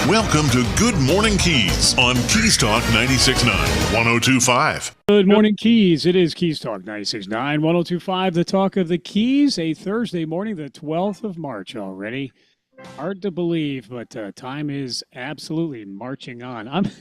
Welcome to Good Morning Keys on Keys Talk 96.9, 102.5. Good morning, Keys. It is Keys Talk 96.9, 102.5, the talk of the Keys, a Thursday morning, the 12th of March already. Hard to believe, but time is absolutely marching on.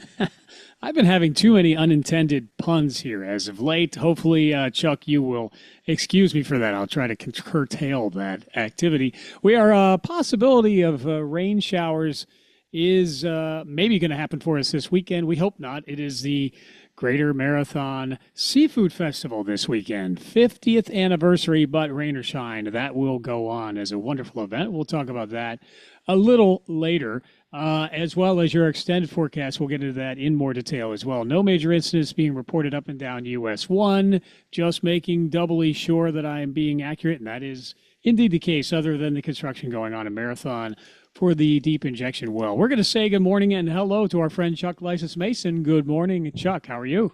I've been having too many unintended puns here as of late. Hopefully, Chuck, you will excuse me for that. I'll try to curtail that activity. We are a possibility of rain showers is maybe going to happen for us this weekend. We hope not. It is the Greater Marathon Seafood Festival this weekend, 50th anniversary, but rain or shine, that will go on as a wonderful event. We'll talk about that a little later, as well as your extended forecast. We'll get into that in more detail as well. No major incidents being reported up and down US 1, just making doubly sure that I am being accurate, and that is indeed the case, other than the construction going on in Marathon for the deep injection well. We're going to say good morning and hello to our friend Chuck Licis-Masson. Good morning, Chuck. How are you?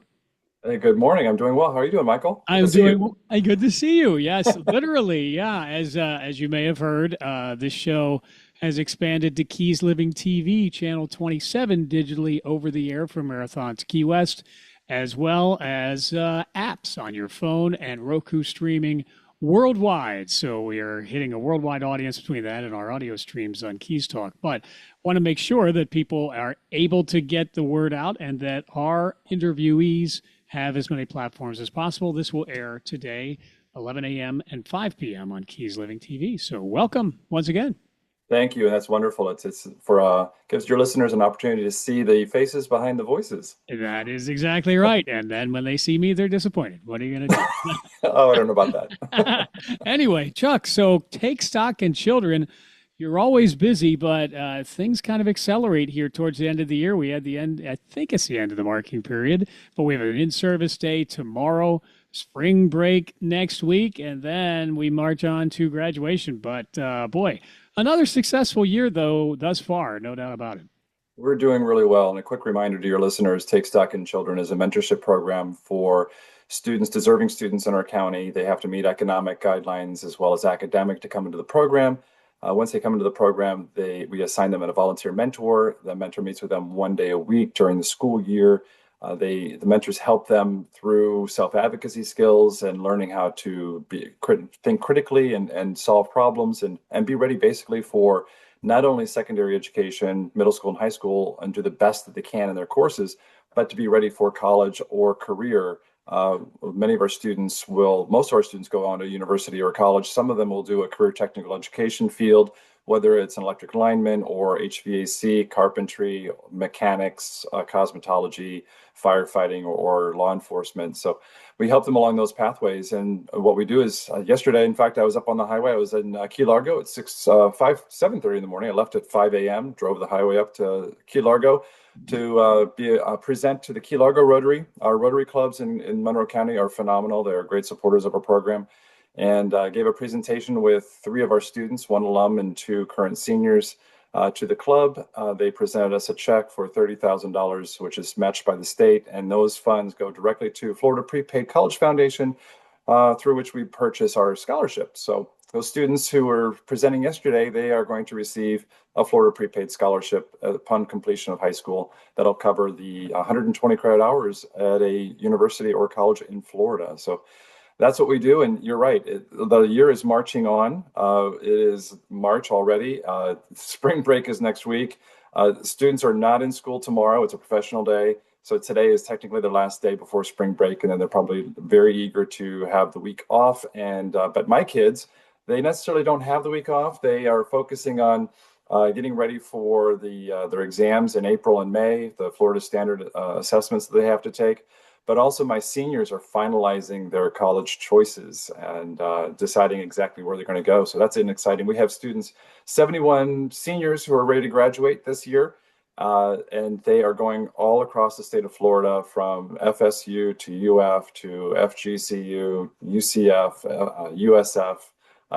Hey, good morning. I'm doing well. How are you doing, Michael? I'm doing good to see you. Yes, literally. Yeah. As you may have heard, this show has expanded to Keys Living TV, channel 27, digitally over the air from Marathon to Key West, as well as apps on your phone and Roku streaming worldwide. So we are hitting a worldwide audience between that and our audio streams on Keys Talk. But want to make sure that people are able to get the word out and that our interviewees have as many platforms as possible. This will air today, 11 a.m. and 5 p.m. on Keys Living TV. So welcome once again. Thank you. That's wonderful. It's for gives your listeners an opportunity to see the faces behind the voices. That is exactly right. And then when they see me, they're disappointed. What are you going to do? Oh, I don't know about that. Anyway, Chuck, so take stock in children. You're always busy, but things kind of accelerate here towards the end of the year. We had the end, I think it's the end of the marking period, but we have an in-service day tomorrow, spring break next week, and then we march on to graduation. But boy, another successful year, though, thus far, no doubt about it. We're doing really well. And a quick reminder to your listeners, Take Stock in Children is a mentorship program for students, deserving students in our county. They have to meet economic guidelines as well as academic to come into the program. Once they come into the program, we assign them a volunteer mentor. The mentor meets with them one day a week during the school year. The mentors help them through self-advocacy skills and learning how to think critically and solve problems and be ready basically for not only secondary education, middle school and high school, and do the best that they can in their courses, but to be ready for college or career. Most of our students go on to university or college. Some of them will do a career technical education field, whether it's an electric lineman or HVAC, carpentry, mechanics, cosmetology, firefighting, or law enforcement. So we help them along those pathways. And what we do is yesterday, in fact, I was up on the highway. I was in Key Largo at 7:30 in the morning. I left at 5 a.m., drove the highway up to Key Largo to present to the Key Largo Rotary. Our Rotary clubs in Monroe County are phenomenal. They're great supporters of our program. And gave a presentation with 3 of our students, 1 alum and 2 current seniors to the club. They presented us a check for $30,000, which is matched by the state. And those funds go directly to Florida Prepaid College Foundation, through which we purchase our scholarships. So those students who were presenting yesterday, they are going to receive a Florida Prepaid Scholarship upon completion of high school. That'll cover the 120 credit hours at a university or college in Florida. So that's what we do. And you're right. The year is marching on. It is March already. Spring break is next week. Students are not in school tomorrow. It's a professional day. So today is technically the last day before spring break. And then they're probably very eager to have the week off. And but my kids, they necessarily don't have the week off. They are focusing on getting ready for their exams in April and May, the Florida standard assessments that they have to take. But also my seniors are finalizing their college choices and deciding exactly where they're going to go. So that's exciting. We have students, 71 seniors who are ready to graduate this year. And they are going all across the state of Florida, from FSU to UF to FGCU, UCF, USF,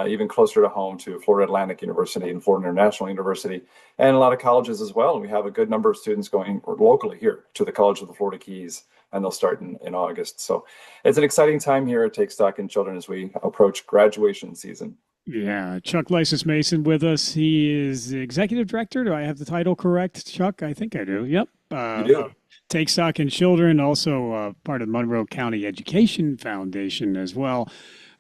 even closer to home to Florida Atlantic University and Florida International University, and a lot of colleges as well. And we have a good number of students going locally here to the College of the Florida Keys, and they'll start in August. So it's an exciting time here at Take Stock in Children as we approach graduation season. Yeah, Chuck Licis-Masson with us. He is the executive director. Do I have the title correct, Chuck? I think I do. Yep. You do. Take Stock in Children, also part of the Monroe County Education Foundation as well.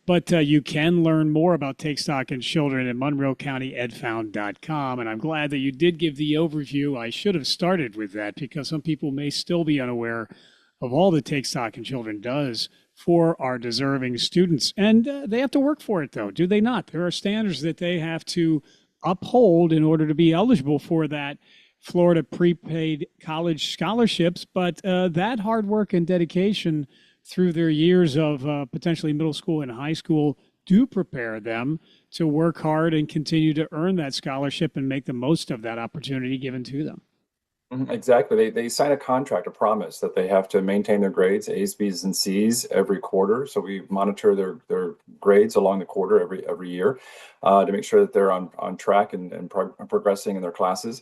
But you can learn more about Take Stock in Children at monroecountyedfound.com. And I'm glad that you did give the overview. I should have started with that because some people may still be unaware of all that Take Stock in Children does for our deserving students. And they have to work for it, though, do they not? There are standards that they have to uphold in order to be eligible for that Florida prepaid college scholarships. But that hard work and dedication through their years of potentially middle school and high school do prepare them to work hard and continue to earn that scholarship and make the most of that opportunity given to them. Exactly. They sign a contract, a promise that they have to maintain their grades, A's, B's, and C's every quarter. So we monitor their grades along the quarter every year to make sure that they're on track and progressing in their classes.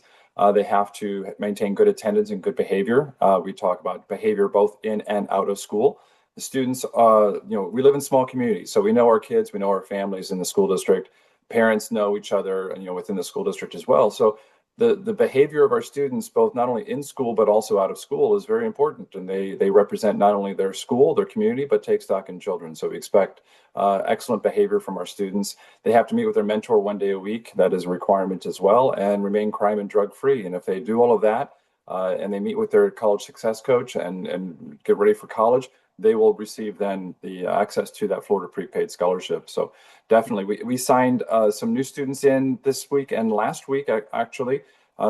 They have to maintain good attendance and good behavior. We talk about behavior both in and out of school. The students, we live in small communities, so we know our kids, we know our families in the school district. Parents know each other, and within the school district as well. So the behavior of our students, both not only in school but also out of school, is very important, and they represent not only their school, their community, but Take Stock in Children. So we expect excellent behavior from our students. They have to meet with their mentor 1 day a week. That is a requirement as well, and remain crime and drug free. And if they do all of that, and they meet with their college success coach and get ready for college, they will receive then the access to that Florida prepaid scholarship. So definitely, we signed some new students in this week and last week, actually.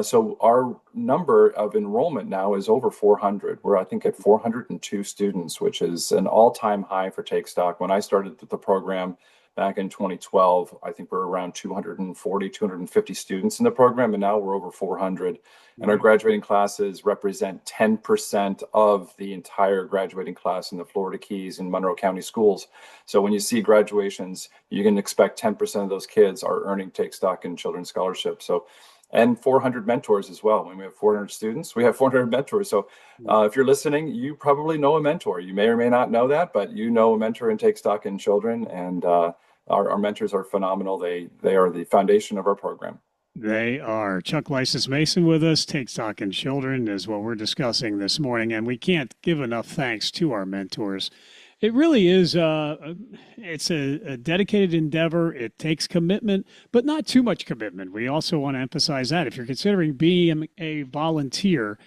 So our number of enrollment now is over 400. We're, I think, at 402 students, which is an all-time high for Take Stock. When I started the program back in 2012, I think we're around 240, 250 students in the program, and now we're over 400. And our graduating classes represent 10% of the entire graduating class in the Florida Keys and Monroe County schools. So when you see graduations, you can expect 10% of those kids are earning Take Stock in Children scholarships. So, and 400 mentors as well. When we have 400 students, we have 400 mentors. So if you're listening, you probably know a mentor. You may or may not know that, but you know a mentor in Take Stock in Children. And our mentors are phenomenal. They are the foundation of our program. They are. Chuck Licis-Masson with us. Take Stock in Children is what we're discussing this morning, and we can't give enough thanks to our mentors. It really is. It's a dedicated endeavor. It takes commitment, but not too much commitment. We also want to emphasize that if you're considering being a volunteer,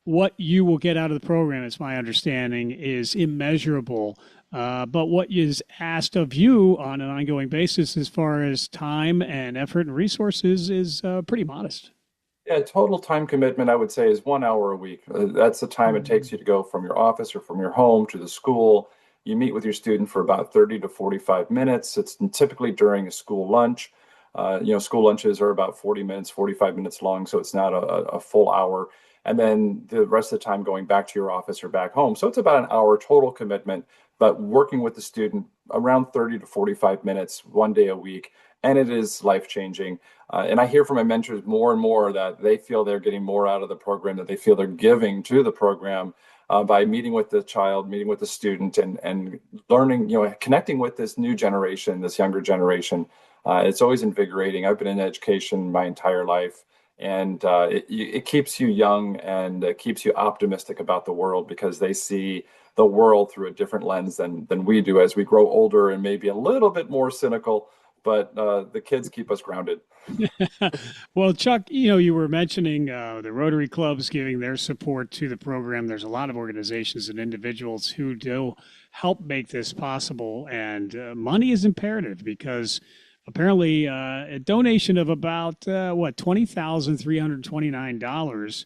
what you will get out of the program, it's my understanding, is immeasurable. But what is asked of you on an ongoing basis as far as time and effort and resources is pretty modest. Yeah, total time commitment, I would say, is 1 hour a week. That's the time it takes you to go from your office or from your home to the school. You meet with your student for about 30 to 45 minutes. It's typically during a school lunch. School lunches are about 40 minutes, 45 minutes long, so it's not a full hour. And then the rest of the time going back to your office or back home. So it's about an hour total commitment, but working with the student around 30 to 45 minutes, 1 day a week. And it is life-changing. And I hear from my mentors more and more that they feel they're getting more out of the program, that they feel they're giving to the program by meeting with the child, meeting with the student, and learning, connecting with this new generation, this younger generation. It's always invigorating. I've been in education my entire life, and it keeps you young and it keeps you optimistic about the world because they see the world through a different lens than we do as we grow older and maybe a little bit more cynical. But the kids keep us grounded. Well, Chuck, you were mentioning the Rotary clubs giving their support to the program. There's a lot of organizations and individuals who do help make this possible. And money is imperative because apparently a donation of about, $20,329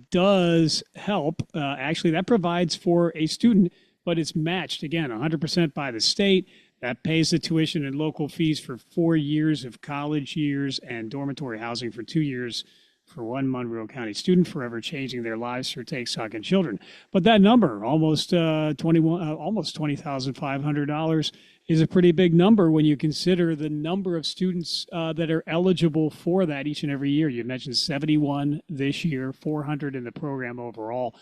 does help. Actually, that provides for a student, but it's matched, again, 100% by the state. That pays the tuition and local fees for 4 years of college years and dormitory housing for 2 years for one Monroe County student, forever changing their lives through Take Stock in Children. But that number, almost $20,500, is a pretty big number when you consider the number of students that are eligible for that each and every year. You mentioned 71 this year, 400 in the program overall.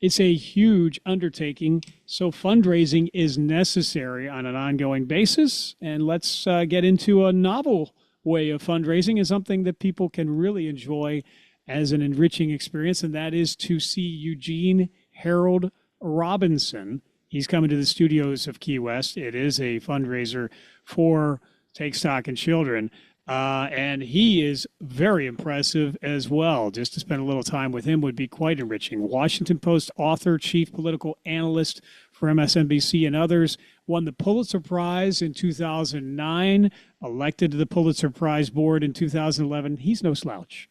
It's a huge undertaking. So fundraising is necessary on an ongoing basis. And let's get into a novel way of fundraising is something that people can really enjoy as an enriching experience, and that is to see Eugene Harold Robinson. He's coming to the studios of Key West. It is a fundraiser for Take Stock in Children. And he is very impressive as well. Just to spend a little time with him would be quite enriching. Washington Post author, chief political analyst for MSNBC and others, won the Pulitzer Prize in 2009, elected to the Pulitzer Prize board in 2011. He's no slouch.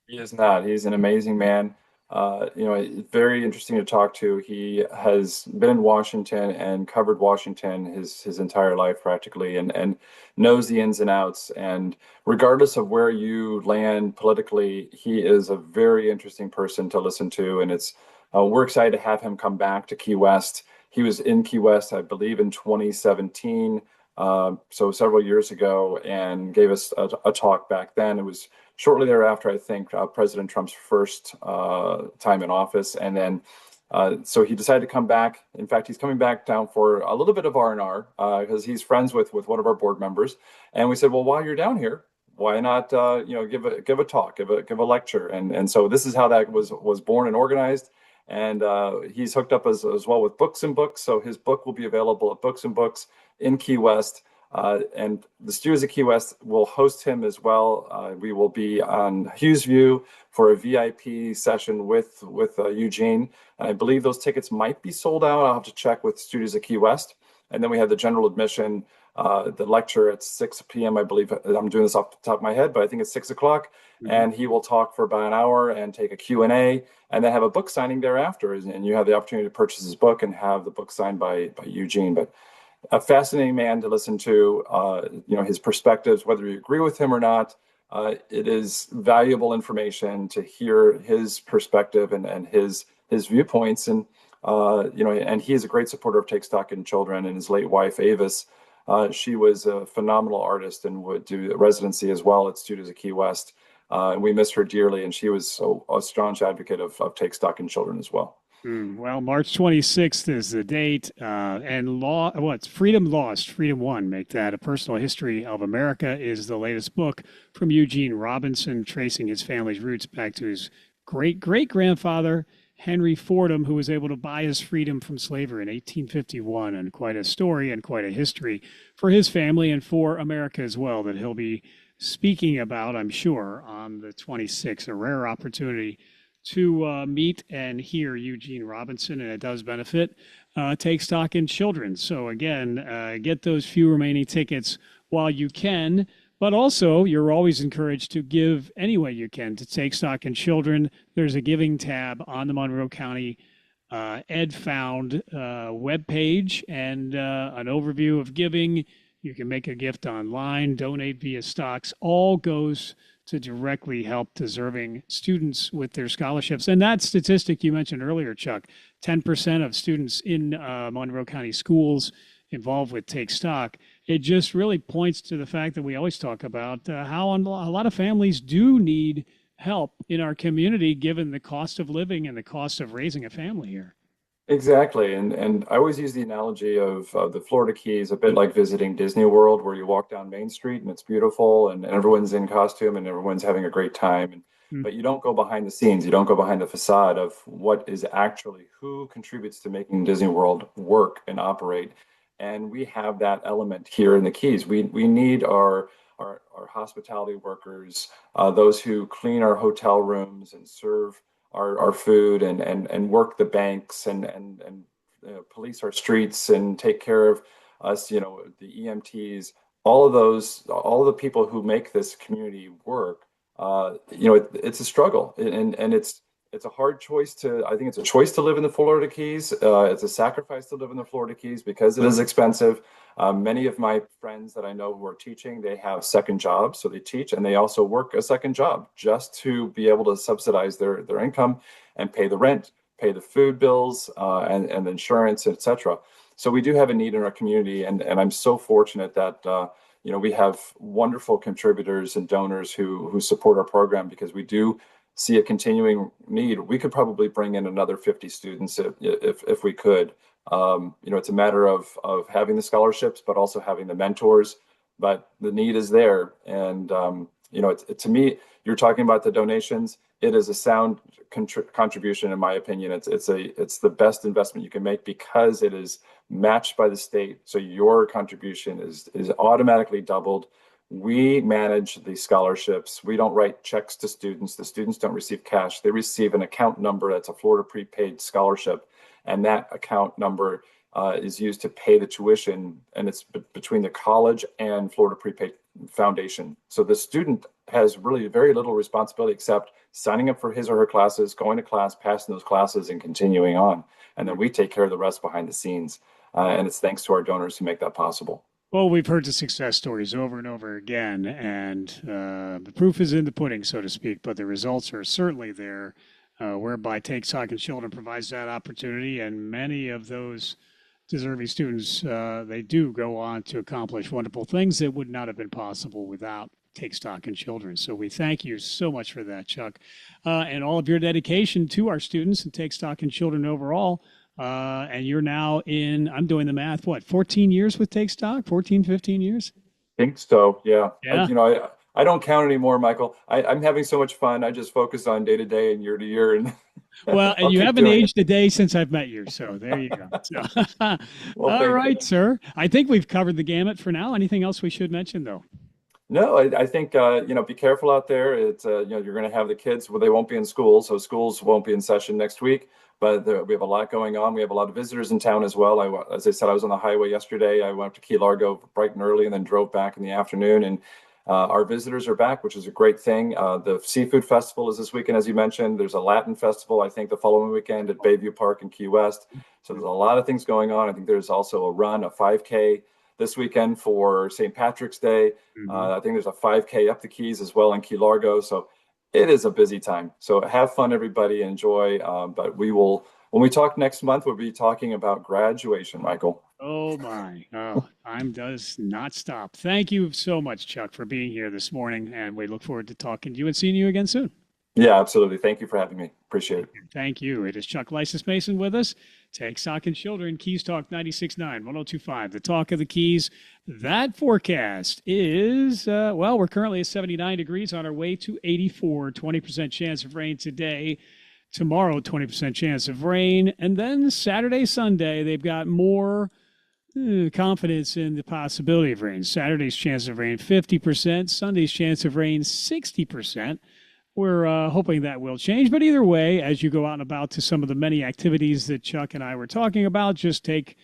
He is not. He's an amazing man. Very interesting to talk to. He has been in Washington and covered Washington his entire life practically, and knows the ins and outs. And regardless of where you land politically, he is a very interesting person to listen to. And we're excited to have him come back to Key West. He was in Key West, I believe, in 2017. So several years ago, and gave us a talk back then. It was shortly thereafter, I think, President Trump's first time in office. And then so he decided to come back. In fact, he's coming back down for a little bit of R&R because he's friends with one of our board members. And we said, well, while you're down here, why not give a talk, give a lecture. And so this is how that was born and organized. And he's hooked up as well with Books and Books. So his book will be available at Books and Books in Key West. And the Studios of Key West will host him as well. We will be on Hughes View for a VIP session with Eugene. And I believe those tickets might be sold out. I'll have to check with Studios of Key West. And then we have the general admission, the lecture at 6 p.m. I believe. I'm doing this off the top of my head, but I think it's 6 o'clock. Mm-hmm. And he will talk for about an hour and take a Q&A, and then have a book signing thereafter. And you have the opportunity to purchase his book and have the book signed by Eugene. But a fascinating man to listen to, his perspectives, whether you agree with him or not. It is valuable information to hear his perspective and his viewpoints. And, and he is a great supporter of Take Stock in Children, and his late wife, Avis. She was a phenomenal artist and would do residency as well at Studios of Key West. And we miss her dearly. And she was a staunch advocate of Take Stock in Children as well. Well, March 26th is the date, and it's Freedom Lost, Freedom Won. Make that a personal history of America is the latest book from Eugene Robinson, tracing his family's roots back to his great-great-grandfather, Henry Fordham, who was able to buy his freedom from slavery in 1851, and quite a story and quite a history for his family and for America as well that he'll be speaking about, I'm sure, on the 26th, a rare opportunity to meet and hear Eugene Robinson, and it does benefit Take Stock in Children. So again, get those few remaining tickets while you can, but also you're always encouraged to give any way you can to Take Stock in Children. There's a giving tab on the Monroe County Ed Found webpage, and an overview of giving. You can make a gift online, donate via stocks, all goes to directly help deserving students with their scholarships. And that statistic you mentioned earlier, Chuck, 10% of students in Monroe County schools involved with Take Stock. It just really points to the fact that we always talk about how a lot of families do need help in our community, given the cost of living and the cost of raising a family here. Exactly. And I always use the analogy of the Florida Keys, a bit like visiting Disney World, where you walk down Main Street and it's beautiful and everyone's in costume and everyone's having a great time. But you don't go behind the scenes. You don't go behind the facade of what is actually who contributes to making Disney World work and operate. And we have that element here in the Keys. We need our hospitality workers, those who clean our hotel rooms and serve our food and work the banks and police our streets and take care of us, the EMTs, all of the people who make this community work. It's a struggle, and it's a hard choice I think it's a choice to live in the Florida Keys. It's a sacrifice to live in the Florida Keys because it is expensive. Many of my friends that I know who are teaching, they have second jobs. So they teach and they also work a second job just to be able to subsidize their income and pay the rent, pay the food bills, and insurance, etc. So we do have a need in our community. And I'm so fortunate that, we have wonderful contributors and donors who support our program, because we do see a continuing need, we could probably bring in another 50 students if we could. It's a matter of having the scholarships, but also having the mentors. But the need is there, and to me, you're talking about the donations. It is a sound contribution, in my opinion. It's the best investment you can make because it is matched by the state. So your contribution is automatically doubled. We manage the scholarships. We don't write checks to students. The students don't receive cash. They receive an account number that's a Florida prepaid scholarship, and that account number is used to pay the tuition, and it's between the college and Florida Prepaid Foundation. So the student has really very little responsibility except signing up for his or her classes, going to class, passing those classes, and continuing on. And then we take care of the rest behind the scenes. And it's thanks to our donors who make that possible. Well, we've heard the success stories over and over again, and the proof is in the pudding, so to speak, but the results are certainly there, whereby Take Stock in Children provides that opportunity, and many of those deserving students, they do go on to accomplish wonderful things that would not have been possible without Take Stock in Children. So we thank you so much for that, Chuck, and all of your dedication to our students and Take Stock in Children overall. And you're now I'm doing the math, 14 years with Take Stock, 14, 15 years? I think so, yeah. Yeah. I don't count anymore, Michael. I'm having so much fun. I just focus on day to day and year to year. And well, and you haven't aged a day since I've met you. So there you go. So, well, all right, sir. I think we've covered the gamut for now. Anything else we should mention, though? No, I think, be careful out there. It's, you're going to have the kids, well, they won't be in school. So schools won't be in session next week. But we have a lot going on. We have a lot of visitors in town as well. As I said, I was on the highway yesterday. I went up to Key Largo bright and early and then drove back in the afternoon. And our visitors are back, which is a great thing. The Seafood Festival is this weekend, as you mentioned. There's a Latin Festival, I think, the following weekend at Bayview Park in Key West. So there's a lot of things going on. I think there's also a 5K this weekend for St. Patrick's Day. Mm-hmm. I think there's a 5K up the Keys as well in Key Largo. So it is a busy time. So have fun, everybody. Enjoy. But when we talk next month, we'll be talking about graduation, Michael. Oh, my. Time does not stop. Thank you so much, Chuck, for being here this morning. And we look forward to talking to you and seeing you again soon. Yeah, absolutely. Thank you for having me. Appreciate it. Thank you. It is Chuck Licis-Masson with us. Take Stock in Children, Keys Talk 96.9, 102.5, the talk of the Keys. That forecast is, we're currently at 79 degrees on our way to 84, 20% chance of rain today. Tomorrow, 20% chance of rain. And then Saturday, Sunday, they've got more confidence in the possibility of rain. Saturday's chance of rain, 50%. Sunday's chance of rain, 60%. We're hoping that will change. But either way, as you go out and about to some of the many activities that Chuck and I were talking about, just take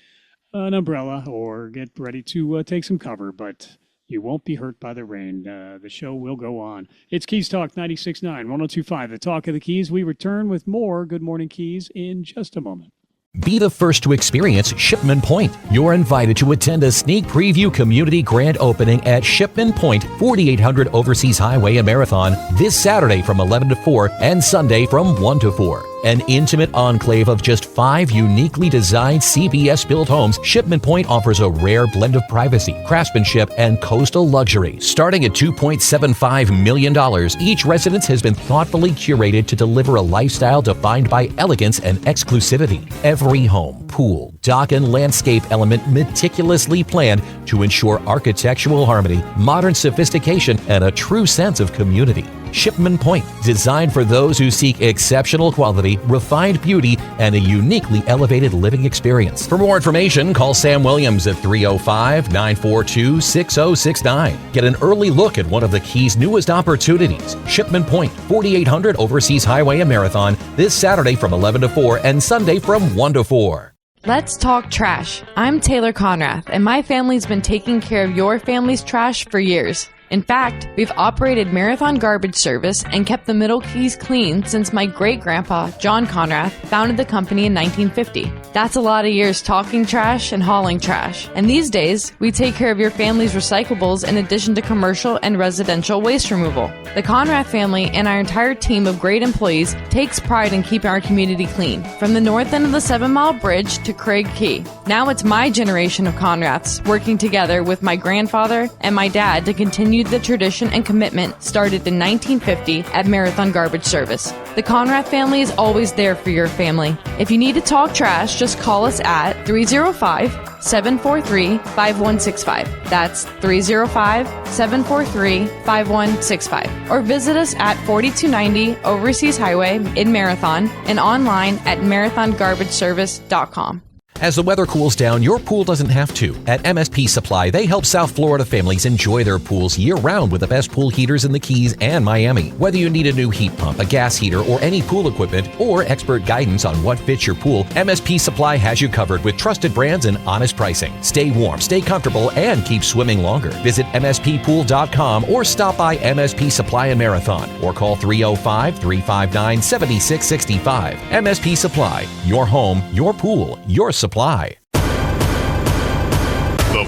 an umbrella or get ready to take some cover. But you won't be hurt by the rain. The show will go on. It's Keys Talk 96.9, 102.5, the talk of the Keys. We return with more Good Morning Keys in just a moment. Be the first to experience Shipman Point. You're invited to attend a sneak preview community grand opening at Shipman Point, 4800 Overseas Highway in Marathon, this Saturday from 11 to 4 and Sunday from 1 to 4. An intimate enclave of just 5 uniquely designed CBS-built homes, Shipman Point offers a rare blend of privacy, craftsmanship, and coastal luxury. Starting at $2.75 million, each residence has been thoughtfully curated to deliver a lifestyle defined by elegance and exclusivity. Every home, pool, dock, and landscape element meticulously planned to ensure architectural harmony, modern sophistication, and a true sense of community. Shipman Point, designed for those who seek exceptional quality, refined beauty, and a uniquely elevated living experience. For more information, call Sam Williams at 305-942-6069. Get an early look at one of the Keys' newest opportunities. Shipman Point, 4800 Overseas Highway in Marathon, this Saturday from 11 to 4 and Sunday from 1 to 4. Let's talk trash. I'm Taylor Conrath, and my family's been taking care of your family's trash for years. In fact, we've operated Marathon Garbage Service and kept the Middle Keys clean since my great-grandpa, John Conrath, founded the company in 1950. That's a lot of years talking trash and hauling trash. And these days, we take care of your family's recyclables in addition to commercial and residential waste removal. The Conrath family and our entire team of great employees takes pride in keeping our community clean, from the north end of the 7-mile bridge to Craig Key. Now it's my generation of Conraths working together with my grandfather and my dad to continue continued the tradition and commitment started in 1950 at Marathon Garbage Service. The Conrath family is always there for your family. If you need to talk trash, just call us at 305-743-5165. That's 305-743-5165. Or visit us at 4290 Overseas Highway in Marathon and online at marathongarbageservice.com. As the weather cools down, your pool doesn't have to. At MSP Supply, they help South Florida families enjoy their pools year-round with the best pool heaters in the Keys and Miami. Whether you need a new heat pump, a gas heater, or any pool equipment, or expert guidance on what fits your pool, MSP Supply has you covered with trusted brands and honest pricing. Stay warm, stay comfortable, and keep swimming longer. Visit msppool.com or stop by MSP Supply in Marathon or call 305-359-7665. MSP Supply, your home, your pool, your supply. The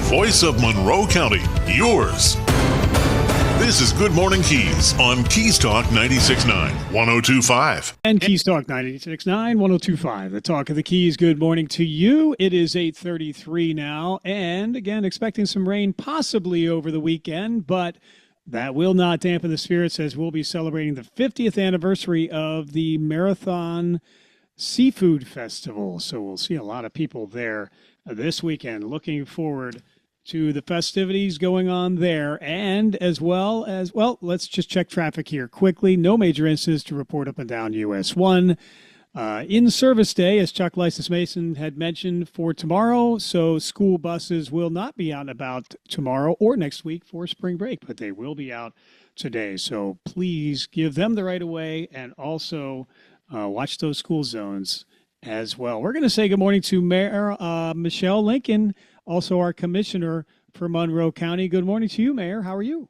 voice of Monroe County, yours. This is Good Morning Keys on Keys Talk 96.9, 102.5. And Keys Talk 96.9, 102.5. The talk of the Keys. Good morning to you. It is 8:33 now. And again, expecting some rain possibly over the weekend, but that will not dampen the spirits as we'll be celebrating the 50th anniversary of the Marathon Seafood Festival. So we'll see a lot of people there this weekend. Looking forward to the festivities going on there, and as well, let's just check traffic here quickly. No major incidents to report up and down US 1. In service day, as Chuck Licis-Masson had mentioned, for tomorrow, so school buses will not be out and about tomorrow or next week for spring break, but they will be out today. So please give them the right of way, and also watch those school zones as well. We're going to say good morning to Mayor Michelle Lincoln, also our commissioner for Monroe County. Good morning to you, Mayor. How are you?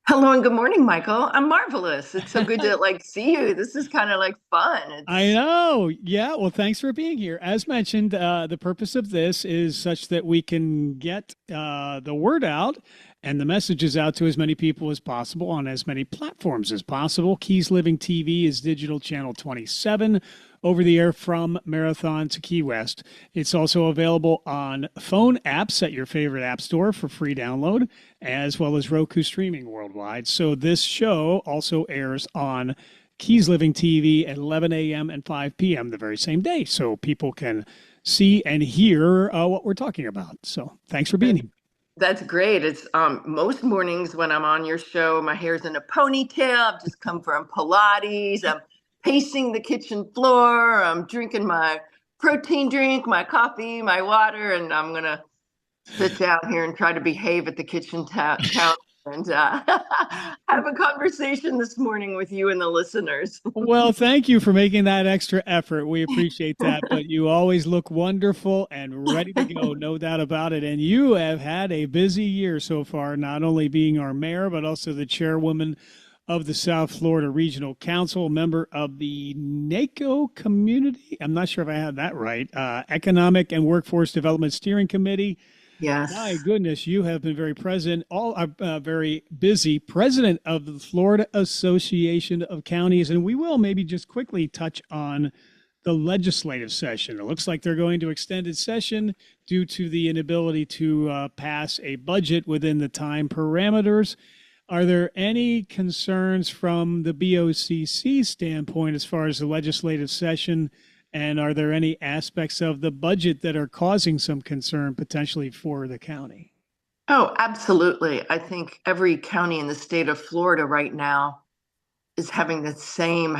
Hello and good morning, Michael. I'm marvelous. It's so good to see you. This is kind of fun. I know. Yeah. Well, thanks for being here. As mentioned, the purpose of this is such that we can get the word out and the messages out to as many people as possible on as many platforms as possible. Keys Living TV is digital channel 27, over the air from Marathon to Key West. It's also available on phone apps at your favorite app store for free download, as well as Roku streaming worldwide. So this show also airs on Keys Living TV at 11 a.m. and 5 p.m. the very same day, so people can see and hear what we're talking about. So thanks for being here. That's great. It's most mornings when I'm on your show, my hair's in a ponytail. I've just come from Pilates. I'm pacing the kitchen floor. I'm drinking my protein drink, my coffee, my water, and I'm going to sit down here and try to behave at the kitchen counter and have a conversation this morning with you and the listeners. Well, thank you for making that extra effort. We appreciate that. But you always look wonderful and ready to go, no doubt about it. And you have had a busy year so far, not only being our mayor, but also the chairwoman of the South Florida Regional Council, member of the NACO community. I'm not sure if I had that right. Economic and Workforce Development Steering Committee. Yes. My goodness, you have been very present, very busy, president of the Florida Association of Counties. And we will maybe just quickly touch on the legislative session. It looks like they're going to extended session due to the inability to pass a budget within the time parameters. Are there any concerns from the BOCC standpoint as far as the legislative session? And are there any aspects of the budget that are causing some concern potentially for the county? Oh, absolutely. I think every county in the state of Florida right now is having the same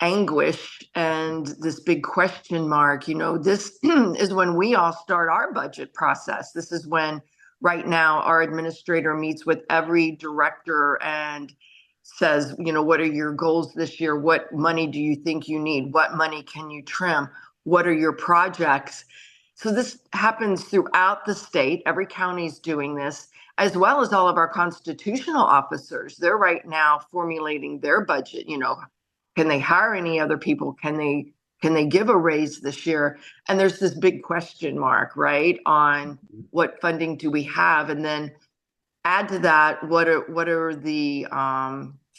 anguish and this big question mark. You know, this is when we all start our budget process. This is when right now our administrator meets with every director and says, you know, what are your goals this year? What money do you think you need? What money can you trim? What are your projects? So this happens throughout the state. Every county is doing this, as well as all of our constitutional officers. They're right now formulating their budget. You know, can they hire any other people? Can they give a raise this year? And there's this big question mark, right, on what funding do we have? And then add to that, what are the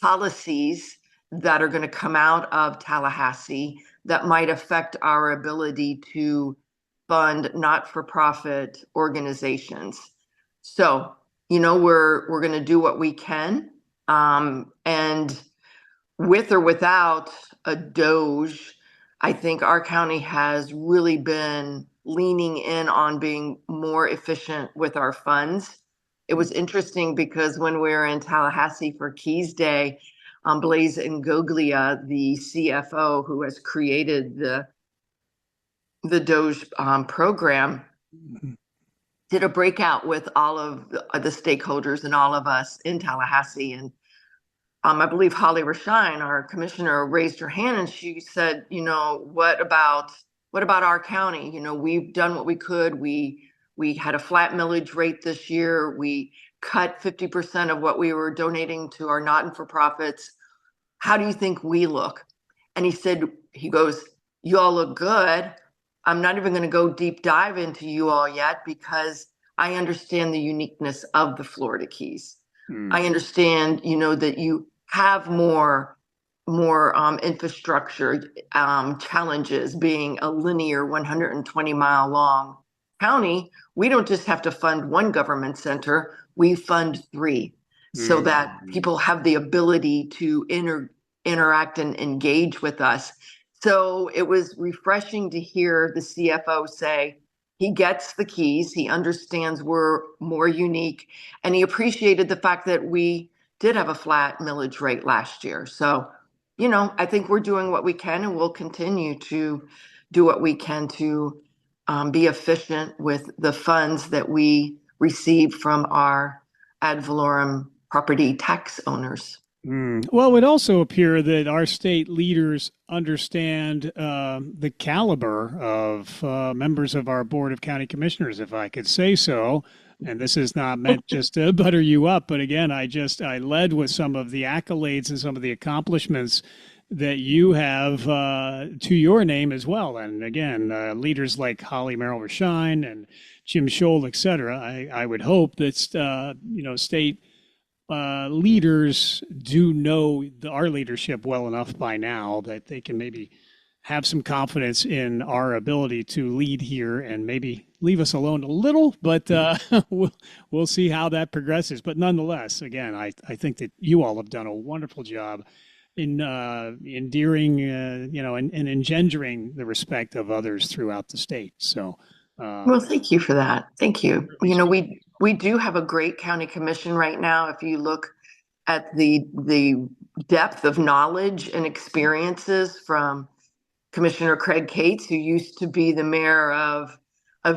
policies that are going to come out of Tallahassee that might affect our ability to fund not-for-profit organizations? So we're going to do what we can. And with or without a Doge, I think our county has really been leaning in on being more efficient with our funds. It was interesting because when we were in Tallahassee for Keys Day, Blaise Ngoglia, the CFO who has created the Doge program, did a breakout with all of the stakeholders and all of us in Tallahassee. And I believe Holly Rashine, our commissioner, raised her hand and she said, what about our county? We've done what we could. We had a flat millage rate this year. We cut 50% of what we were donating to our not-for-profits. How do you think we look? And he goes, you all look good. I'm not even going to go deep dive into you all yet because I understand the uniqueness of the Florida Keys. I understand, that you have more infrastructure challenges being a linear 120-mile long county. We don't just have to fund one government center, we fund 3 so that people have the ability to interact and engage with us. So it was refreshing to hear the CFO say he gets the Keys, he understands we're more unique, and he appreciated the fact that we did have a flat millage rate last year. So, I think we're doing what we can and we'll continue to do what we can to be efficient with the funds that we receive from our ad valorem property tax owners. Well, it would also appear that our state leaders understand the caliber of members of our Board of County Commissioners, if I could say so. And this is not meant just to butter you up, but again, I led with some of the accolades and some of the accomplishments that you have to your name as well. And again, leaders like Holly Merrill Rashine and Jim Scholl, et cetera. I would hope that state leaders do know our leadership well enough by now that they can maybe have some confidence in our ability to lead here and maybe leave us alone a little, but we'll see how that progresses. But nonetheless, again, I think that you all have done a wonderful job in endearing, and engendering the respect of others throughout the state. So, well, thank you for that. Thank you. We do have a great county commission right now. If you look at the depth of knowledge and experiences from Commissioner Craig Cates, who used to be the mayor of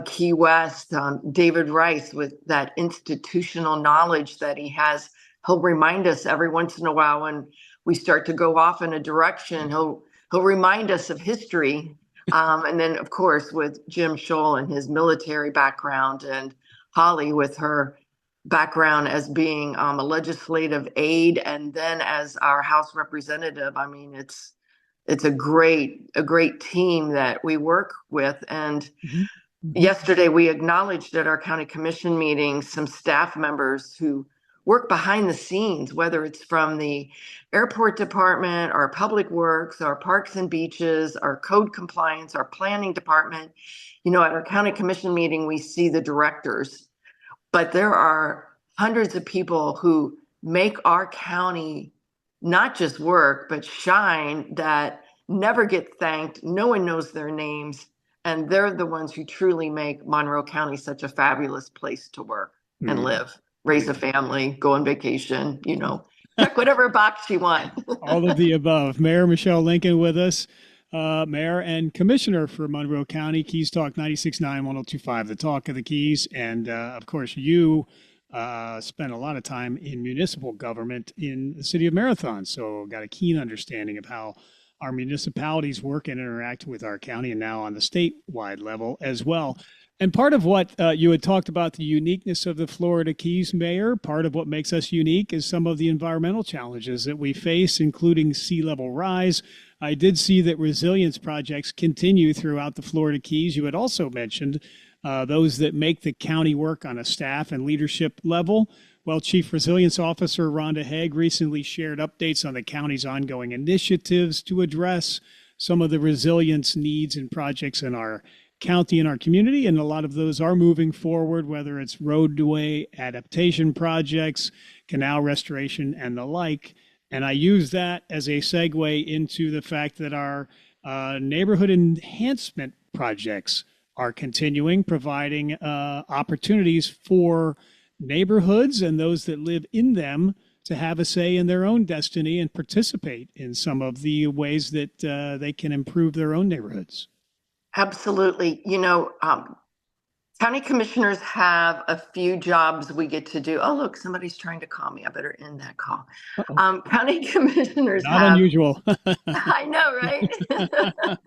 Key West, David Rice, with that institutional knowledge that he has, he'll remind us every once in a while when we start to go off in a direction. He'll remind us of history. And then, of course, with Jim Scholl and his military background, and Holly with her background as being a legislative aide, and then as our House representative. I mean, it's a great team that we work with. And yesterday we acknowledged at our county commission meeting some staff members who work behind the scenes, whether it's from the airport department, our public works, our parks and beaches, our code compliance, our planning department. At our county commission meeting, we see the directors, but there are hundreds of people who make our county not just work, but shine, that never get thanked. No one knows their names. And they're the ones who truly make Monroe County such a fabulous place to work and live, raise a family, go on vacation, check whatever box you want. All of the above. Mayor Michelle Lincoln with us, Mayor and Commissioner for Monroe County, Keys Talk 96.9, 102.5, the talk of the Keys. And of course, you spent a lot of time in municipal government in the city of Marathon. So got a keen understanding of how our municipalities work and interact with our county, and now on the statewide level as well. And part of what you had talked about, the uniqueness of the Florida Keys, Mayor, part of what makes us unique is some of the environmental challenges that we face, including sea level rise. I did see that resilience projects continue throughout the Florida Keys. You had also mentioned those that make the county work on a staff and leadership level. Well, Chief Resilience Officer Rhonda Haig recently shared updates on the county's ongoing initiatives to address some of the resilience needs and projects in our county and our community, and a lot of those are moving forward, whether it's roadway adaptation projects, canal restoration, and the like. And I use that as a segue into the fact that our neighborhood enhancement projects are continuing, providing opportunities for neighborhoods and those that live in them to have a say in their own destiny and participate in some of the ways that they can improve their own neighborhoods. Absolutely. County commissioners have a few jobs we get to do. Oh, look, somebody's trying to call me. I better end that call. County commissioners Not unusual. I know, right?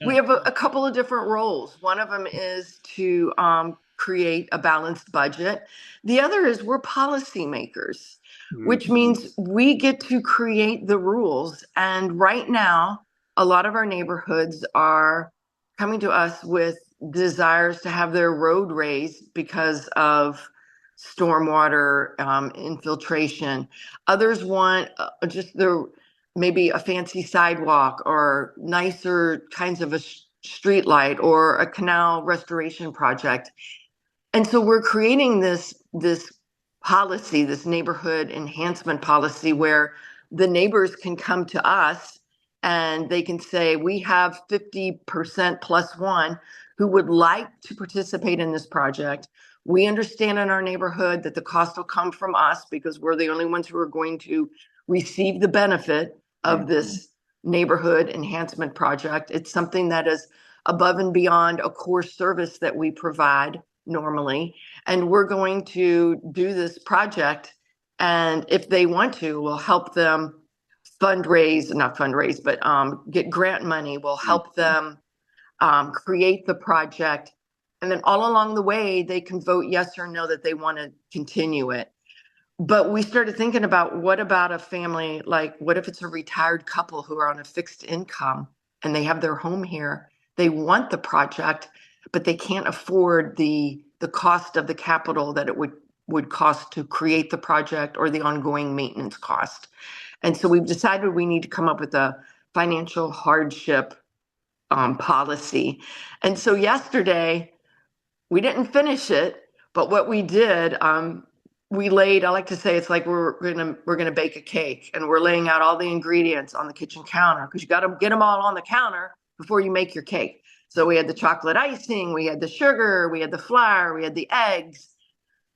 We have a couple of different roles. One of them is to create a balanced budget. The other is we're policymakers, which means we get to create the rules. And right now, a lot of our neighborhoods are coming to us with desires to have their road raised because of stormwater infiltration. Others want just maybe a fancy sidewalk or nicer kinds of a street light or a canal restoration project. And so we're creating this policy, this neighborhood enhancement policy, where the neighbors can come to us and they can say, we have 50% plus one who would like to participate in this project. We understand in our neighborhood that the cost will come from us because we're the only ones who are going to receive the benefit of this neighborhood enhancement project. It's something that is above and beyond a core service that we provide normally. And we're going to do this project. And if they want to, we'll help them not fundraise, but get grant money. We'll help them create the project. And then all along the way, they can vote yes or no that they want to continue it. But we started thinking about what about a family, like what if it's a retired couple who are on a fixed income and they have their home here? They want the project, but they can't afford the cost of the capital that it would cost to create the project or the ongoing maintenance cost. And so we've decided we need to come up with a financial hardship policy. And so yesterday, we didn't finish it, but what we did, we laid, I like to say it's like we're gonna bake a cake, and we're laying out all the ingredients on the kitchen counter because you got to get them all on the counter before you make your cake. So we had the chocolate icing, we had the sugar, we had the flour, we had the eggs,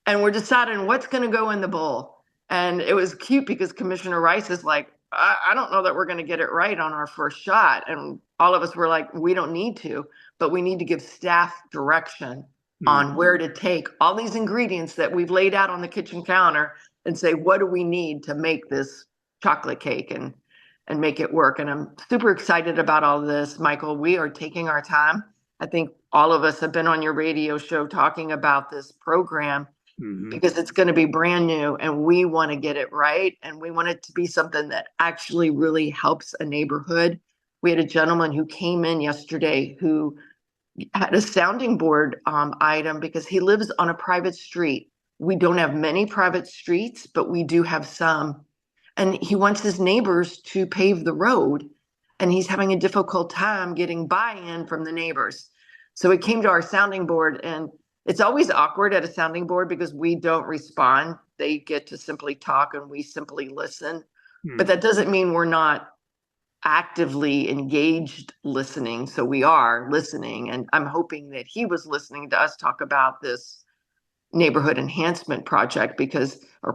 and we're deciding what's going to go in the bowl. And it was cute because Commissioner Rice is like, I don't know that we're going to get it right on our first shot. And all of us were like, we don't need to, but we need to give staff direction on where to take all these ingredients that we've laid out on the kitchen counter and say, what do we need to make this chocolate cake and make it work? And I'm super excited about all this, Michael. We are taking our time. I think all of us have been on your radio show talking about this program because it's going to be brand new and we want to get it right. And we want it to be something that actually really helps a neighborhood. We had a gentleman who came in yesterday who had a sounding board item because he lives on a private street. We don't have many private streets, but we do have some. And he wants his neighbors to pave the road. And he's having a difficult time getting buy-in from the neighbors. So he came to our sounding board, and it's always awkward at a sounding board because we don't respond. They get to simply talk and we simply listen. But that doesn't mean we're not actively engaged listening. So we are listening. And I'm hoping that he was listening to us talk about this neighborhood enhancement project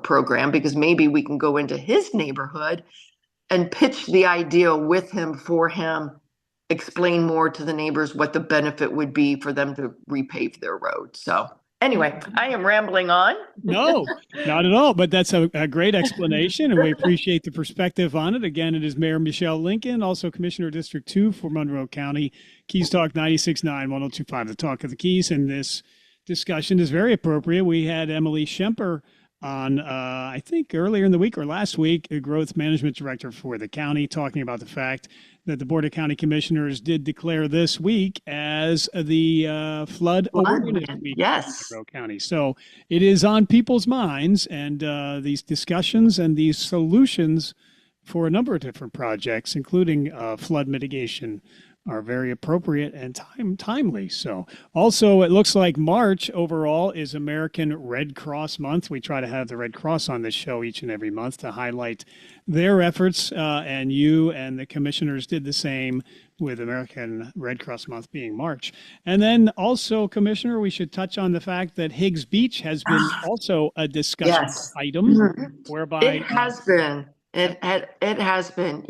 program, because maybe we can go into his neighborhood and pitch the idea with him, for him, explain more to the neighbors what the benefit would be for them to repave their road. So anyway, I am rambling on. No, not at all. But that's a great explanation, and we appreciate the perspective on it. Again, it is Mayor Michelle Lincoln, also Commissioner District 2 for Monroe County. Keys Talk 96.9, 102.5, the Talk of the Keys. And this discussion is very appropriate. We had Emily Schemper on, I think earlier in the week or last week, a growth management director for the county, talking about the fact that the Board of County Commissioners did declare this week as the flood awareness week in Monroe County. So it is on people's minds, and these discussions and these solutions for a number of different projects, including flood mitigation, are very appropriate and timely. So also, it looks like March overall is American Red Cross Month. We try to have the Red Cross on this show each and every month to highlight their efforts, and you and the commissioners did the same with American Red Cross Month being March. And then also, Commissioner, we should touch on the fact that Higgs Beach has been also a discussion Yes. item, Mhm. whereby It has been. It has been.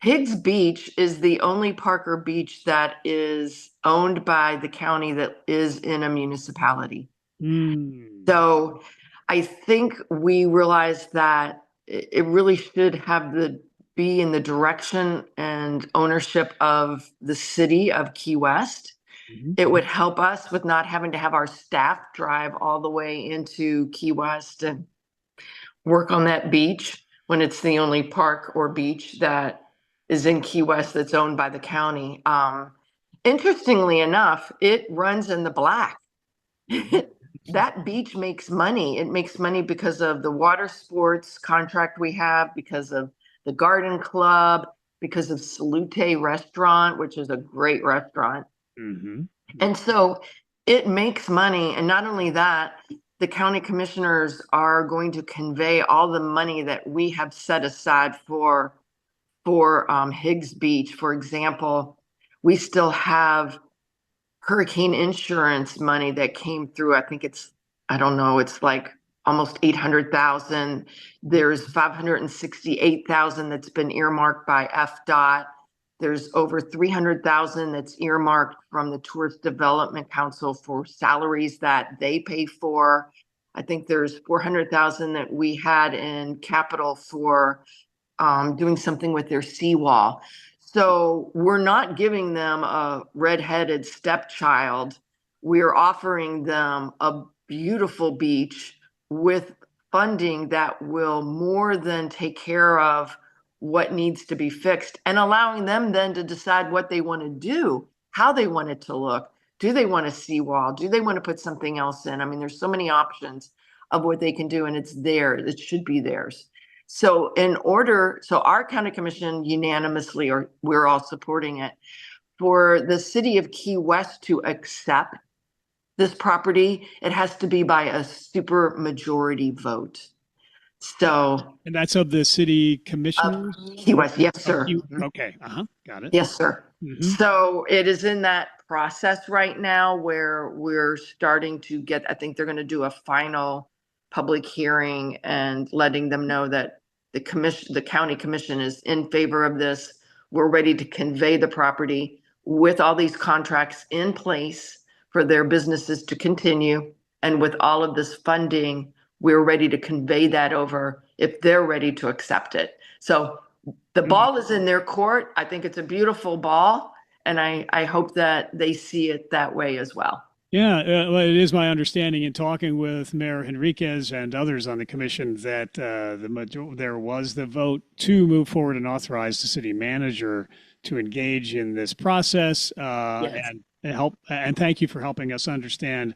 Higgs Beach is the only park or beach that is owned by the county that is in a municipality. So I think we realized that it really should have be in the direction and ownership of the city of Key West. It would help us with not having to have our staff drive all the way into Key West and work on that beach when it's the only park or beach that is in Key West that's owned by the county. Interestingly enough, it runs in the black. That beach makes money. It makes money because of the water sports contract we have, because of the garden club, because of Salute Restaurant, which is a great restaurant. And so it makes money. And not only that, the county commissioners are going to convey all the money that we have set aside for Higgs Beach. For example, we still have hurricane insurance money that came through. I think it's like almost 800,000. There's 568,000 that's been earmarked by FDOT. There's over 300,000 that's earmarked from the Tourist Development Council for salaries that they pay for. I think there's 400,000 that we had in capital for doing something with their seawall. So we're not giving them a redheaded stepchild. We're offering them a beautiful beach with funding that will more than take care of what needs to be fixed, and allowing them then to decide what they want to do, how they want it to look. Do they want a seawall? Do they want to put something else in? I mean, there's so many options of what they can do, and it's theirs. It should be theirs. So our county commission unanimously, or we're all supporting it, for the city of Key West to accept this property, it has to be by a super majority vote. So, and that's of the city commissioners? Key West, yes, sir. Okay, got it. Yes, sir. So it is in that process right now where we're starting to I think they're going to do a final public hearing and letting them know that the county commission is in favor of this. We're ready to convey the property with all these contracts in place for their businesses to continue. And with all of this funding, we're ready to convey that over if they're ready to accept it. So the ball is in their court. I think it's a beautiful ball, and I hope that they see it that way as well. Yeah, well, it is my understanding in talking with Mayor Henriquez and others on the commission that there was the vote to move forward and authorize the city manager to engage in this process and help. And thank you for helping us understand